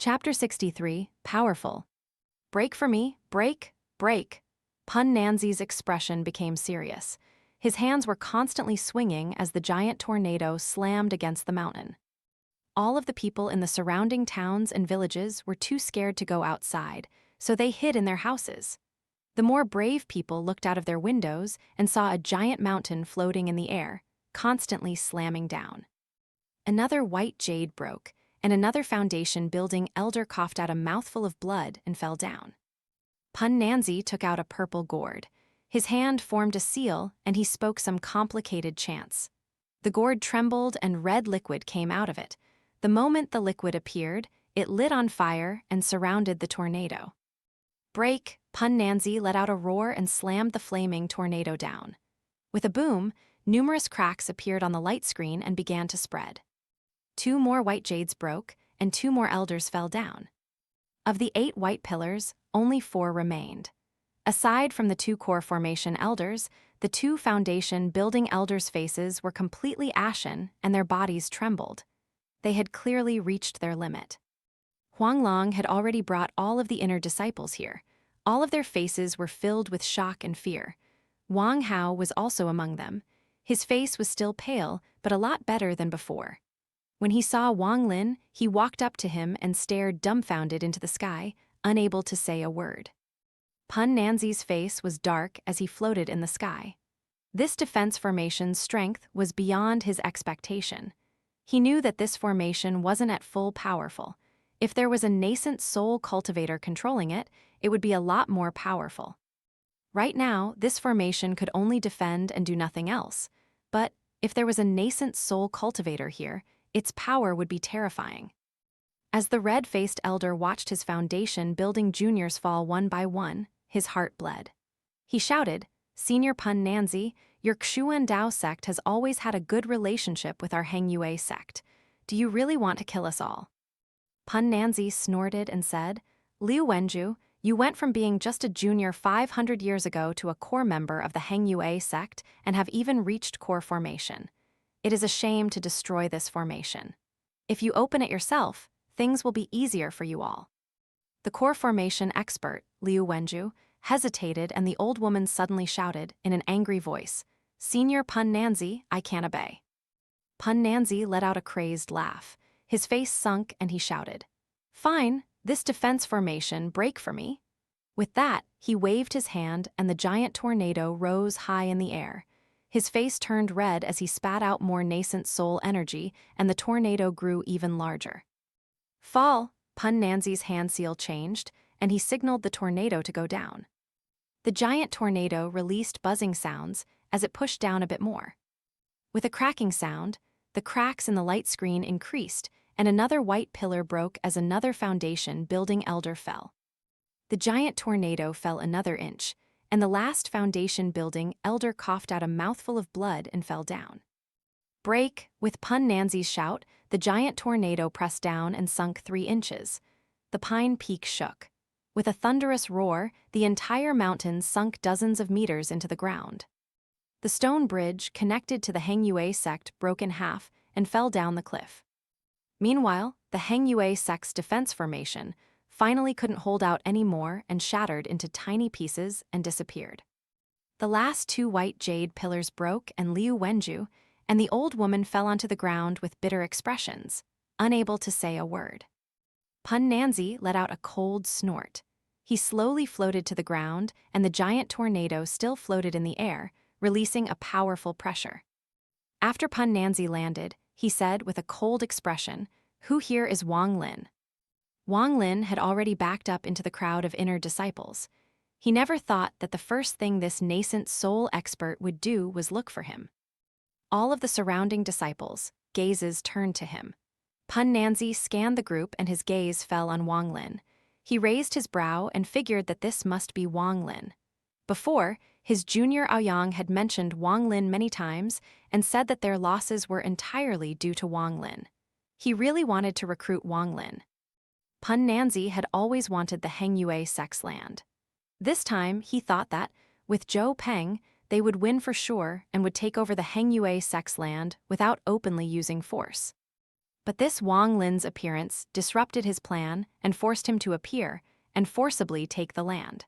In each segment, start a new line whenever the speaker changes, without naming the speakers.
Chapter 63, Powerful. Break for me, break, break. Pun Nanzi's expression became serious. His hands were constantly swinging as the giant tornado slammed against the mountain. All of the people in the surrounding towns and villages were too scared to go outside, so they hid in their houses. The more brave people looked out of their windows and saw a giant mountain floating in the air, constantly slamming down. Another white jade broke, and another foundation building elder coughed out a mouthful of blood and fell down. Pun Nanzi took out a purple gourd. His hand formed a seal, and he spoke some complicated chants. The gourd trembled, and red liquid came out of it. The moment the liquid appeared, it lit on fire and surrounded the tornado. Break! Pun Nanzi let out a roar and slammed the flaming tornado down. With a boom, numerous cracks appeared on the light screen and began to spread. 2 more white jades broke, and 2 more elders fell down. Of the 8 white pillars, only 4 remained. Aside from the 2 core formation elders, the 2 foundation building elders' faces were completely ashen and their bodies trembled. They had clearly reached their limit. Huanglong had already brought all of the inner disciples here. All of their faces were filled with shock and fear. Wang Hao was also among them. His face was still pale, but a lot better than before. When he saw Wang Lin, he walked up to him and stared dumbfounded into the sky, unable to say a word. Pun Nanzi's face was dark as he floated in the sky. This defense formation's strength was beyond his expectation. He knew that this formation wasn't at full powerful. If there was a nascent soul cultivator controlling it, it would be a lot more powerful. Right now, this formation could only defend and do nothing else. But if there was a nascent soul cultivator here, its power would be terrifying. As the red-faced elder watched his foundation building juniors fall one by one, his heart bled. He shouted, "Senior Pun Nanzi, your Xuan Dao sect has always had a good relationship with our Heng Yue sect. Do you really want to kill us all?" Pun Nanzi snorted and said, "Liu Wenju, you went from being just a junior 500 years ago to a core member of the Heng Yue sect and have even reached core formation. It is a shame to destroy this formation. If you open it yourself, things will be easier for you all." The core formation expert, Liu Wenju, hesitated, and the old woman suddenly shouted in an angry voice, "Senior Pun Nanzi, I can't obey." Pun Nanzi let out a crazed laugh. His face sunk and he shouted, "Fine, this defense formation, break for me." With that, he waved his hand and the giant tornado rose high in the air. His face turned red as he spat out more nascent soul energy, and the tornado grew even larger. "Fall!" Pun Nanzi's hand seal changed, and he signaled the tornado to go down. The giant tornado released buzzing sounds as it pushed down a bit more. With a cracking sound, the cracks in the light screen increased, and another white pillar broke as another foundation building elder fell. The giant tornado fell another inch, and the last foundation building elder coughed out a mouthful of blood and fell down. Break! With Pun Nanzi's shout, the giant tornado pressed down and sunk 3 inches. The pine peak shook. With a thunderous roar, the entire mountain sunk dozens of meters into the ground. The stone bridge connected to the Heng Yue sect broke in half and fell down the cliff. Meanwhile, the Heng Yue sect's defense formation finally couldn't hold out anymore and shattered into tiny pieces and disappeared. The last 2 white jade pillars broke, and Liu Wenju and the old woman fell onto the ground with bitter expressions, unable to say a word. Pun Nanzi let out a cold snort. He slowly floated to the ground, and the giant tornado still floated in the air, releasing a powerful pressure. After Pun Nanzi landed, he said with a cold expression, "Who here is Wang Lin?" Wang Lin had already backed up into the crowd of inner disciples. He never thought that the first thing this nascent soul expert would do was look for him. All of the surrounding disciples' gazes turned to him. Pun Nanzi scanned the group and his gaze fell on Wang Lin. He raised his brow and figured that this must be Wang Lin. Before, his junior Aoyang had mentioned Wang Lin many times and said that their losses were entirely due to Wang Lin. He really wanted to recruit Wang Lin. Pun Nanzi had always wanted the Heng Yue sect's land. This time, he thought that, with Zhou Peng, they would win for sure and would take over the Heng Yue sect's land without openly using force. But this Wang Lin's appearance disrupted his plan and forced him to appear and forcibly take the land.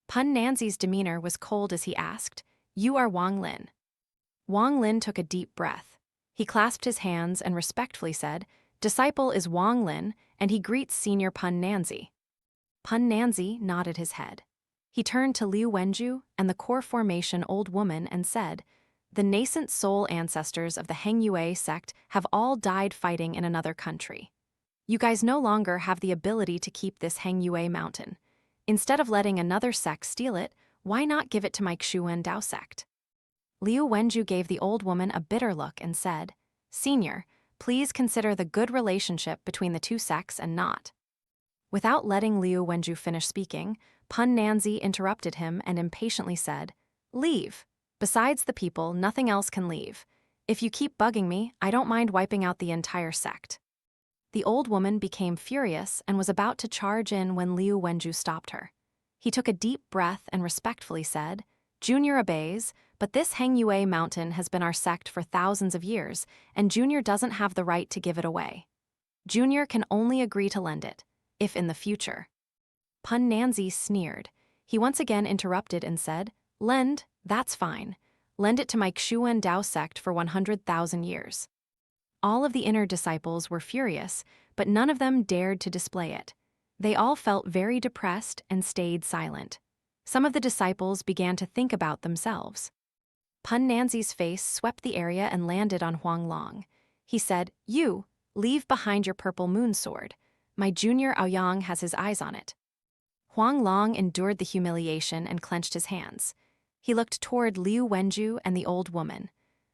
Pun Nanzi's demeanor was cold as he asked, "You are Wang Lin?" Wang Lin took a deep breath. He clasped his hands and respectfully said, "Disciple is Wang Lin, and he greets Senior Pun Nanzi." Pun Nanzi nodded his head. He turned to Liu Wenju and the core formation old woman and said, "The nascent soul ancestors of the Heng Yue sect have all died fighting in another country. You guys no longer have the ability to keep this Heng Yue mountain. Instead of letting another sect steal it, why not give it to my Xuan Dao sect?" Liu Wenju gave the old woman a bitter look and said, "Senior, please consider the good relationship between the two sects and not." Without letting Liu Wenju finish speaking, Pun Nanzi interrupted him and impatiently said, "Leave. Besides the people, nothing else can leave. If you keep bugging me, I don't mind wiping out the entire sect." The old woman became furious and was about to charge in when Liu Wenju stopped her. He took a deep breath and respectfully said, "Junior obeys, but this Heng Yue mountain has been our sect for thousands of years, and Junior doesn't have the right to give it away. Junior can only agree to lend it, if in the future." Pun Nanzi sneered. He once again interrupted and said, "Lend, that's fine. Lend it to my Xuan Dao sect for 100,000 years." All of the inner disciples were furious, but none of them dared to display it. They all felt very depressed and stayed silent. Some of the disciples began to think about themselves. Pun Nanzi's face swept the area and landed on Huang Long. He said, "You, leave behind your purple moon sword. My junior Aoyang has his eyes on it." Huang Long endured the humiliation and clenched his hands. He looked toward Liu Wenju and the old woman.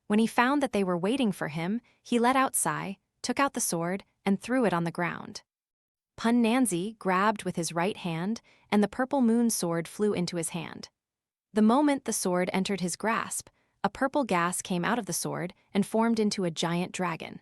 When he found that they were waiting for him, he let out a sigh, took out the sword, and threw it on the ground. Pun Nanzi grabbed with his right hand, and the purple moon sword flew into his hand. The moment the sword entered his grasp, a purple gas came out of the sword and formed into a giant dragon.